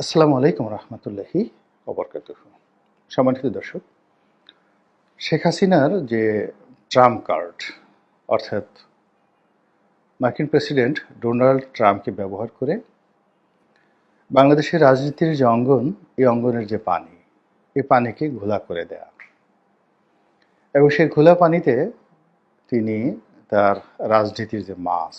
আসসালামু আলাইকুম রহমতুল্লাহি ওবরকাতুহু। সম্মানিত দর্শক, শেখ হাসিনার যে ট্রাম্প কার্ড, অর্থাৎ মার্কিন প্রেসিডেন্ট ডোনাল্ড ট্রাম্পকে ব্যবহার করে বাংলাদেশের রাজনীতির যে অঙ্গন, এই অঙ্গনের যে পানি, এই পানিকে ঘোলা করে দেয়া এবং সেই ঘোলা পানিতে তিনি তার রাজনীতির যে মাছ,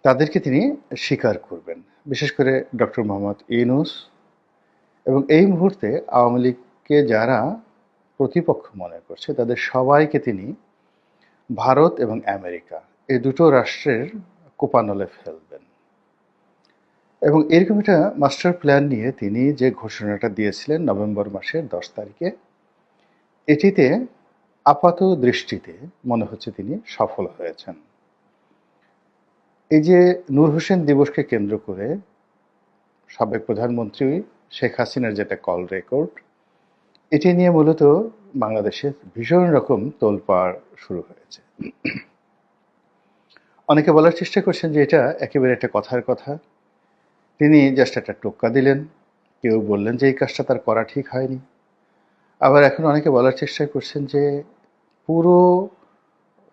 তাদেরকে তিনি স্বীকার করবেন। বিশেষ করে ডক্টর মোহাম্মদ ইউনূস এবং এই মুহূর্তে আওয়ামী লীগকে যারা প্রতিপক্ষ মনে করছে, তাদের সবাইকে তিনি ভারত এবং আমেরিকা, এই দুটো রাষ্ট্রের কোপানলে ফেলবেন। এবং এরকম একটা মাস্টার প্ল্যান নিয়ে তিনি যে ঘোষণাটা দিয়েছিলেন নভেম্বর মাসের 10 তারিখে, এটিতে আপাত দৃষ্টিতে মনে হচ্ছে তিনি সফল হয়েছেন। এই যে নূর হোসেন দিবসকে কেন্দ্র করে সাবেক প্রধানমন্ত্রী শেখ হাসিনার যেটা কল রেকর্ড, এটি নিয়ে মূলত বাংলাদেশে ভীষণ রকম তোলপাড় শুরু হয়েছে। অনেকে বলার চেষ্টা করছেন যে এটা একেবারে একটা কথার কথা, তিনি জাস্ট একটা টোক্কা দিলেন, কেউ বললেন যে এই কাজটা তার করা ঠিক হয়নি। আবার এখন অনেকে বলার চেষ্টা করছেন যে পুরো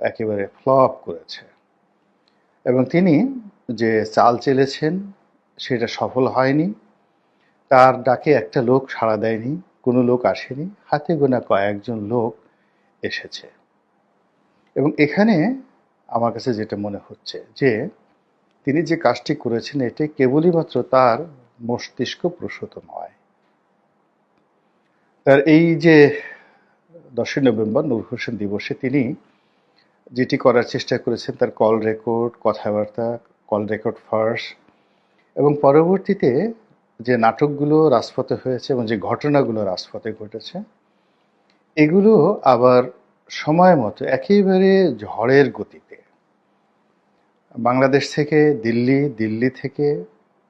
একেবারে ফ্লপ করেছে এবং তিনি যে চাল চেলেছেন সেটা সফল হয়নি, তার ডাকে একটা লোক সাড়া দেয়নি, কোনো লোক আসেনি, হাতে গোনা কয়েকজন লোক এসেছে। এবং এখানে আমার কাছে যেটা মনে হচ্ছে যে তিনি যে কাজটি করেছেন এটি কেবলই মাত্র তার মস্তিষ্ক প্রসূত নয়। তার এই যে 10ই নভেম্বর নূর হোসেন দিবসে তিনি যেটি করার চেষ্টা করেছেন, তার কল রেকর্ড, কথাবার্তা, কল রেকর্ড ফার্স্ট, এবং পরবর্তীতে যে নাটকগুলো রাজপথে হয়েছে এবং যে ঘটনাগুলো রাজপথে ঘটেছে, এগুলো আবার সময় মতো একেবারে ঝড়ের গতিতে বাংলাদেশ থেকে দিল্লি, দিল্লি থেকে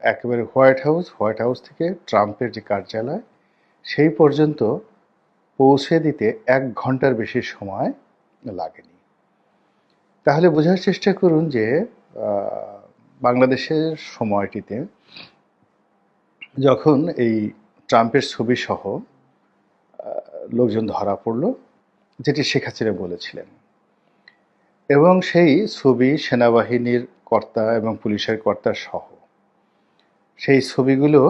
একেবারে হোয়াইট হাউস, হোয়াইট হাউস থেকে ট্রাম্পের যে কার্যালয়, সেই পর্যন্ত পৌঁছে দিতে 1 ঘন্টার বেশি সময় লাগেনি। তাহলে বোঝার চেষ্টা করুন যে বাংলাদেশের সময়টিতে যখন এই ট্রাম্পের ছবি সহ লোকজন ধরা পড়ল, যেটি শেখ হাসিনা বলেছিলেন, এবং সেই ছবি সেনাবাহিনীর কর্তা এবং পুলিশের কর্তা সহ সেই ছবিগুলো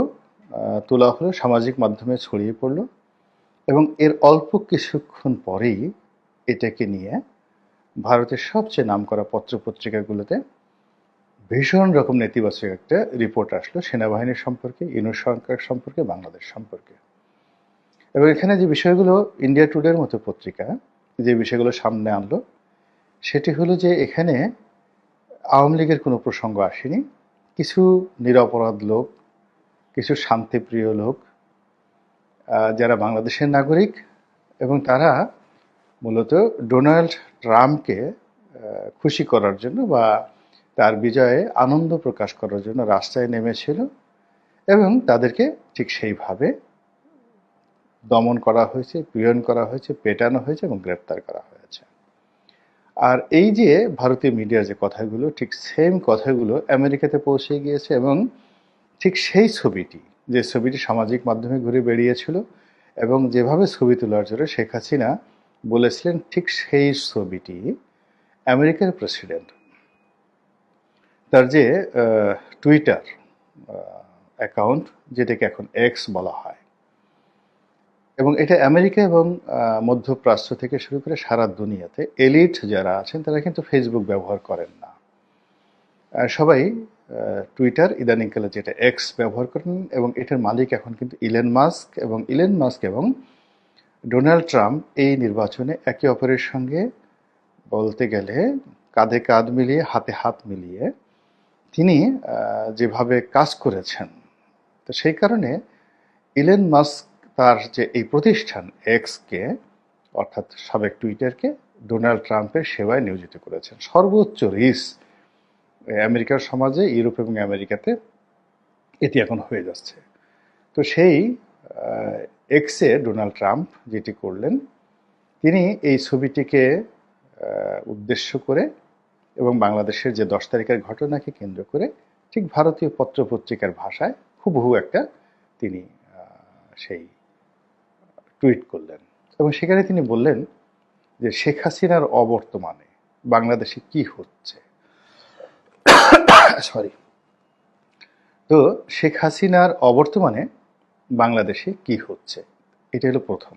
তোলা হলো, সামাজিক মাধ্যমে ছড়িয়ে পড়ল এবং এর অল্প কিছুক্ষণ পরেই এটাকে নিয়ে ভারতের সবচেয়ে নামকরা পত্রপত্রিকাগুলোতে ভীষণ রকম নেতিবাচক একটা রিপোর্ট আসলো সেনাবাহিনীর সম্পর্কে, ইউনূস সরকার সম্পর্কে, বাংলাদেশ সম্পর্কে। এবং এখানে যে বিষয়গুলো ইন্ডিয়া টুডের মতো পত্রিকা যে বিষয়গুলো সামনে আনলো, সেটি হলো যে এখানে আওয়ামী লীগের কোনো প্রসঙ্গ আসেনি। কিছু নিরপরাধ লোক, কিছু শান্তিপ্রিয় লোক যারা বাংলাদেশের নাগরিক এবং তারা মূলত ডোনাল্ড ট্রাম্পকে খুশি করার জন্য বা তার বিজয়ে আনন্দ প্রকাশ করার জন্য রাস্তায় নেমেছিল এবং তাদেরকে ঠিক সেইভাবে দমন করা হয়েছে, পীড়ন করা হয়েছে, পেটানো হয়েছে এবং গ্রেপ্তার করা হয়েছে। আর এই যে ভারতীয় মিডিয়ার যে কথাগুলো, ঠিক সেম কথাগুলো আমেরিকাতে পৌঁছে গিয়েছে এবং ঠিক সেই ছবিটি, যে ছবিটি সামাজিক মাধ্যমে ঘুরে বেরিয়েছিল এবং যেভাবে ছবি তোলার জন্য শেখ হাসিনা বলেছিলেন, ঠিক সেই ছবিটি আমেরিকার প্রেসিডেন্ট তার যে টুইটার অ্যাকাউন্ট, যেটাকে এখন এক্স বলা হয়, এবং এটা আমেরিকা এবং মধ্যপ্রাচ্য থেকে শুরু করে সারা দুনিয়াতে এলিট যারা আছেন তারা কিন্তু ফেসবুক ব্যবহার করেন না, সবাই টুইটার, ইদানিংকালে যেটা এক্স ব্যবহার করেন। এবং এটার মালিক এখন কিন্তু ইলন মাস্ক, এবং ইলন মাস্ক এবং ডোনাল্ড ট্রাম্প এই নির্বাচনে একে অপরের সঙ্গে বলতে গেলে কাঁধে কাঁধ মিলিয়ে, হাতে হাত মিলিয়ে তিনি যেভাবে কাজ করেছেন, তো সেই কারণে ইলন মাস্ক তার যে এই প্রতিষ্ঠান এক্সকে, অর্থাৎ সাবেক টুইটারকে ডোনাল্ড ট্রাম্পের সেবায় নিয়োজিত করেছেন। সর্বোচ্চ রিস্ক আমেরিকার সমাজে, ইউরোপ এবং আমেরিকাতে এটি এখন হয়ে যাচ্ছে। তো সেই এক্সে ডোনাল্ড ট্রাম্প যেটি করলেন, তিনি এই ছবিটিকে উদ্দেশ্য করে এবং বাংলাদেশের যে 10 তারিখের ঘটনাকে কেন্দ্র করে ঠিক ভারতীয় পত্রপত্রিকার ভাষায় হুবহু একটা তিনি সেই টুইট করলেন এবং সেখানে তিনি বললেন যে শেখ হাসিনার অবর্তমানে বাংলাদেশে কি হচ্ছে। সরি। তো শেখ হাসিনার অবর্তমানে বাংলাদেশে কি হচ্ছে, এটা হলো প্রথম।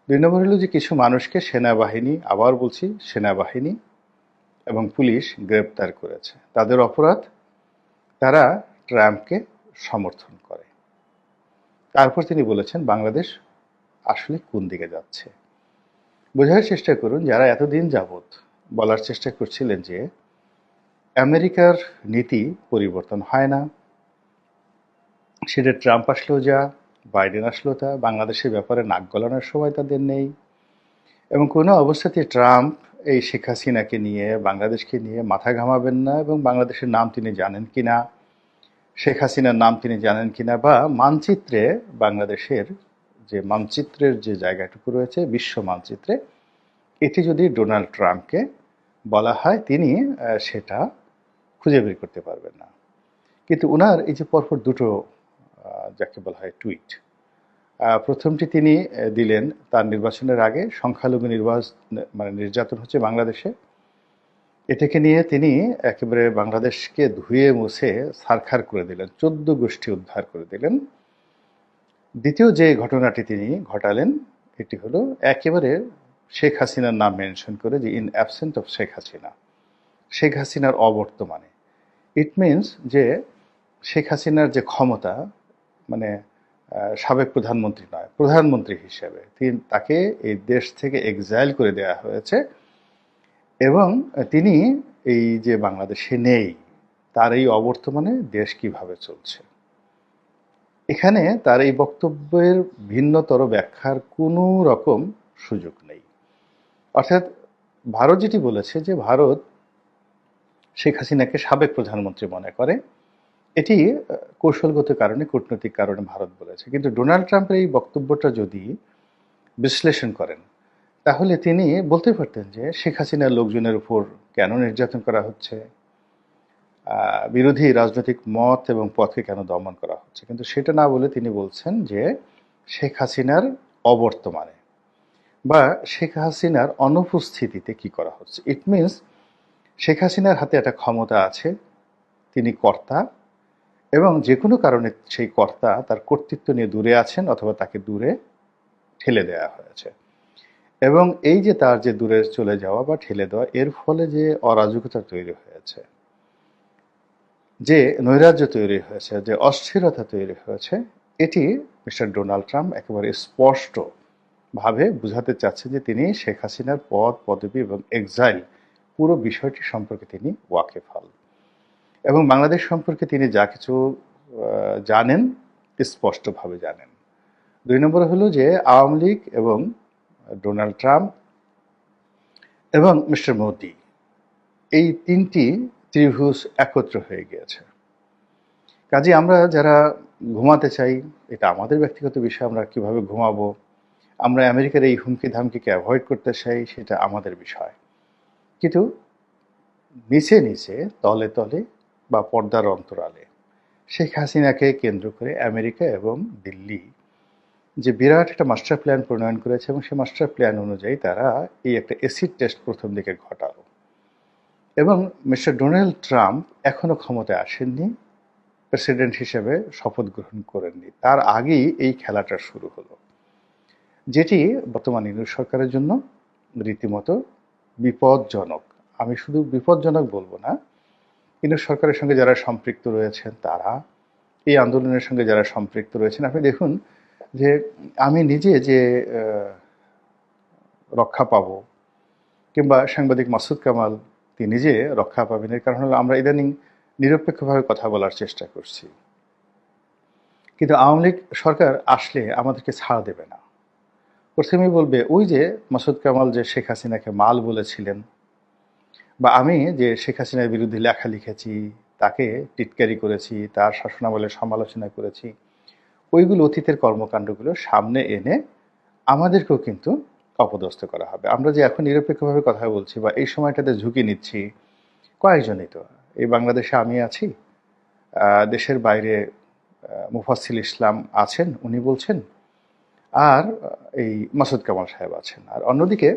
2 নম্বর হলো যে কিছু মানুষকে সেনাবাহিনী, আবার বলছি সেনাবাহিনী এবং পুলিশ গ্রেপ্তার করেছে। তাদের অপরাধ, তারা ট্রাম্পকে সমর্থন করে। তারপর তিনি বলেছেন বাংলাদেশ আসলে কোন দিকে যাচ্ছে। বোঝার চেষ্টা করুন, যারা এতদিন যাবৎ বলার চেষ্টা করছিলেন যে আমেরিকার নীতি পরিবর্তন হয় না, সেটা ট্রাম্প আসলেও যা, বাইডেন আসলেও তা, বাংলাদেশের ব্যাপারে নাক গলানোর সময় তাদের নেই এবং কোনো অবস্থাতে ট্রাম্প এই শেখ হাসিনাকে নিয়ে, বাংলাদেশকে নিয়ে মাথা ঘামাবেন না এবং বাংলাদেশের নাম তিনি জানেন কিনা, শেখ হাসিনার নাম তিনি জানেন কিনা, বা মানচিত্রে বাংলাদেশের যে মানচিত্রের যে জায়গাটুকু রয়েছে বিশ্ব মানচিত্রে, এটি যদি ডোনাল্ড ট্রাম্পকে বলা হয় তিনি সেটা খুঁজে বের করতে পারবেন না। কিন্তু ওনার এই যে পরপর দুটো যাকে বলা হয় টুইট, প্রথমটি তিনি দিলেন তার নির্বাচনের আগে, সংখ্যালঘু নির্যাতন হচ্ছে বাংলাদেশে, এটাকে নিয়ে তিনি একেবারে বাংলাদেশকে ধুয়ে মুছে ছারখার করে দিলেন, 14 গোষ্ঠী উদ্ধার করে দিলেন। দ্বিতীয় যে ঘটনাটি তিনি ঘটালেন এটি হলো একেবারে শেখ হাসিনার নাম মেনশন করে, যে in absent of Sheikh Hasina, Sheikh হাসিনার অবর্তমানে। ইট মিনস যে শেখ হাসিনার যে ক্ষমতা, মানে সাবেক প্রধানমন্ত্রী নয়, প্রধানমন্ত্রী হিসেবে তাকে এই দেশ থেকে এক্সাইল করে দেওয়া হয়েছে এবং তিনি এই যে বাংলাদেশে নেই, তার এই অবর্তমানে দেশ কিভাবে চলছে, এখানে তার এই বক্তব্যের ভিন্নতর ব্যাখ্যার কোনো রকম সুযোগ নেই। অর্থাৎ ভারত যেটি বলেছে যে ভারত শেখ হাসিনাকে সাবেক প্রধানমন্ত্রী মনে করে, এটি কৌশলগত কারণে, কূটনৈতিক কারণে ভারত বলেছে। কিন্তু ডোনাল্ড ট্রাম্পের এই বক্তব্যটা যদি বিশ্লেষণ করেন তাহলে তিনি বলতে পারতেন যে শেখ হাসিনার লোকজনের উপর কেন নির্যাতন করা হচ্ছে, বিরোধী রাজনৈতিক মত এবং পথকে কেন দমন করা হচ্ছে, কিন্তু সেটা না বলে তিনি বলছেন যে শেখ হাসিনার অবর্তমানে বা শেখ হাসিনার অনুপস্থিতিতে কি করা হচ্ছে। ইট মিনস শেখ হাসিনার হাতে একটা ক্ষমতা আছে, তিনি কর্তা, এবং যে কোনো কারণে সেই কর্তা তার কর্তৃত্ব নিয়ে দূরে আছেন অথবা তাকে দূরে ঠেলে দেওয়া হয়েছে। এবং এই যে তার যে দূরে চলে যাওয়া বা ঠেলে দেওয়া, এর ফলে যে অরাজকতা তৈরি হয়েছে, যে নৈরাজ্য তৈরি হয়েছে, যে অস্থিরতা তৈরি হয়েছে, এটি মিস্টার ডোনাল্ড ট্রাম্প একেবারে স্পষ্টভাবে বুঝাতে চাচ্ছে যে তিনি শেখ হাসিনার পদ, পদবি এবং এক্সাইল পুরো বিষয়টি সম্পর্কে তিনি ওয়াকিবহাল এবং বাংলাদেশ সম্পর্কে তিনি যা কিছু জানেন স্পষ্টভাবে জানেন। 2 নম্বর হলো যে আওয়ামী লীগ এবং ডোনাল্ড ট্রাম্প এবং মিস্টার মোদি, এই তিনটি ত্রিভুজ একত্র হয়ে গিয়েছে। কাজে আমরা যারা ঘুমাতে চাই, এটা আমাদের ব্যক্তিগত বিষয়, আমরা কিভাবে ঘুমাবো, আমরা আমেরিকার এই হুমকি ধামকিকে অ্যাভয়েড করতে চাই, সেটা আমাদের বিষয়। কিন্তু নিচে নিচে, তলে তলে বা পর্দার অন্তরালে শেখ হাসিনাকে কেন্দ্র করে আমেরিকা এবং দিল্লি যে বিরাট একটা মাস্টার প্ল্যান প্রণয়ন করেছে এবং সেই মাস্টার প্ল্যান অনুযায়ী তারা এই একটা অ্যাসিড টেস্ট প্রথম দিকে ঘটালো এবং মিস্টার ডোনাল্ড ট্রাম্প এখনো ক্ষমতায় আসেননি, প্রেসিডেন্ট হিসেবে শপথ গ্রহণ করেননি, তার আগেই এই খেলাটা শুরু হলো, যেটি বর্তমান ইউনিট সরকারের জন্য রীতিমতো বিপজ্জনক। আমি শুধু বিপজ্জনক বলবো না, ইউনিট সরকারের সঙ্গে যারা সম্পৃক্ত রয়েছেন, তারা এই আন্দোলনের সঙ্গে যারা সম্পৃক্ত রয়েছেন, আপনি দেখুন যে আমি নিজে যে রক্ষা পাবো কিংবা সাংবাদিক মাসুদ কামাল তিনি যে রক্ষা পাবেন, এর কারণ হলো আমরা ইদানিং নিরপেক্ষভাবে কথা বলার চেষ্টা করছি, কিন্তু আওয়ামী লীগ সরকার আসলে আমাদেরকে ছাড় দেবে না। প্রথমেই বলবে ওই যে মাসুদ কামাল যে শেখ হাসিনাকে মাল বলেছিলেন, বা আমি যে শেখ হাসিনার বিরুদ্ধে লেখা লিখেছি, তাকে টিটকারি করেছি, তার শাসনামলের সমালোচনা করেছি, ওইগুলো অতীতের কর্মকাণ্ডগুলো সামনে এনে আমাদেরকেও কিন্তু অপদস্থ করা হবে। আমরা যে এখন নিরপেক্ষভাবে কথা বলছি বা এই সময়টাতে ঝুঁকি নিচ্ছি, কয়েকজনই তো, এই বাংলাদেশে আমি আছি, দেশের বাইরে মুফাসসিল ইসলাম আছেন, উনি বলছেন, আর এই মাসুদ কামাল সাহেব আছেন। আর অন্যদিকে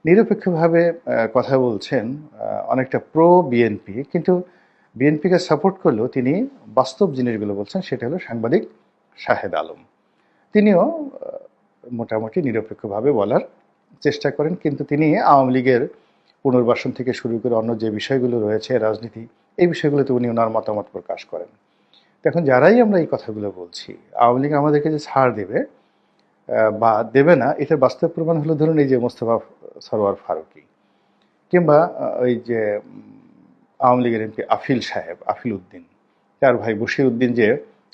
নিরপেক্ষভাবে কথা বলছেন অনেকটা প্রো বিএনপি, কিন্তু বিএনপিকে সাপোর্ট করলেও তিনি বাস্তব জিনিসগুলো বলছেন, সেটা হলো সাংবাদিক শাহেদ আলম। তিনিও মোটামুটি নিরপেক্ষভাবে বলার চেষ্টা করেন, কিন্তু তিনি আওয়ামী লীগের পুনর্বাসন থেকে শুরু করে অন্য যে বিষয়গুলো রয়েছে রাজনীতি, এই বিষয়গুলোতে উনি ওনার মতামত প্রকাশ করেন। এখন যারাই আমরা এই কথাগুলো বলছি, আওয়ামী লীগ আমাদেরকে যে ছাড় দেবে বা দেবে না, এটার বাস্তব প্রমাণ হলো ধরুন এই যে মোস্তফা সরোয়ার ফারুকী, কিংবা ওই যে আওয়ামী লীগের এমপি আফিল সাহেব, আফিল উদ্দিন, তার ভাই বশির উদ্দিন যে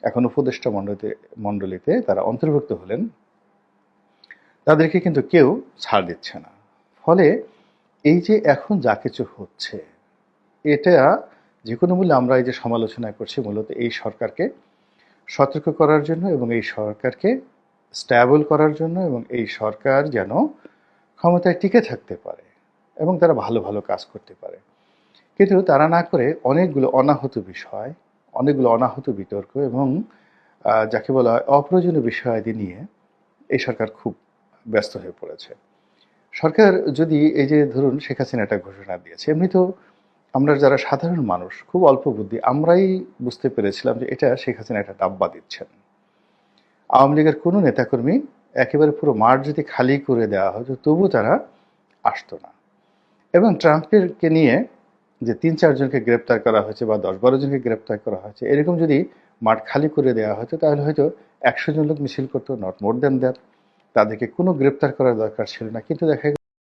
এখন উপদেষ্টা মণ্ডলীতে তারা অন্তর্ভুক্ত হলেন, তাদেরকে কিন্তু কেউ ছাড় দিচ্ছে না। ফলে এই যে এখন যা কিছু হচ্ছে, এটা যে কোনো মূল্যে আমরা এই যে সমালোচনা করছি মূলত এই সরকারকে সতর্ক করার জন্য এবং এই সরকারকে স্ট্যাবল করার জন্য, এবং এই সরকার যেন ক্ষমতায় টিকে থাকতে পারে এবং তারা ভালো ভালো কাজ করতে পারে। কিন্তু তারা না করে অনেকগুলো অনাহত বিষয়, অনেকগুলো অনাহত বিতর্ক এবং যাকে বলা হয় অপ্রয়োজনীয় বিষয়াদি নিয়ে এই সরকার খুব ব্যস্ত হয়ে পড়েছে। সরকার যদি এই যে ধরুন শেখ হাসিনা একটা ঘোষণা দিয়েছে, এমনি তো আমরা যারা সাধারণ মানুষ খুব অল্প বুদ্ধি, আমরাই বুঝতে পেরেছিলাম যে এটা শেখ হাসিনা একটা ডাব্বা দিচ্ছেন। আওয়ামী লীগের কোনো নেতাকর্মী একেবারে পুরো মাঠ যদি খালি করে দেওয়া হতো তবু তারা আসতো না। এবং ট্রাম্পেরকে নিয়ে যে ৩-৪ জনকে গ্রেপ্তার করা হয়েছে বা ১০-১২ জনকে গ্রেপ্তার করা হয়েছে, এরকম যদি মাঠ খালি করে দেওয়া হতো তাহলে হয়তো ১০০ জন লোক মিছিল করতো, নট মোর দ্যান দ্যাট। তাদেরকে কোনো গ্রেপ্তার করার দরকার ছিল না। কিন্তু দেখা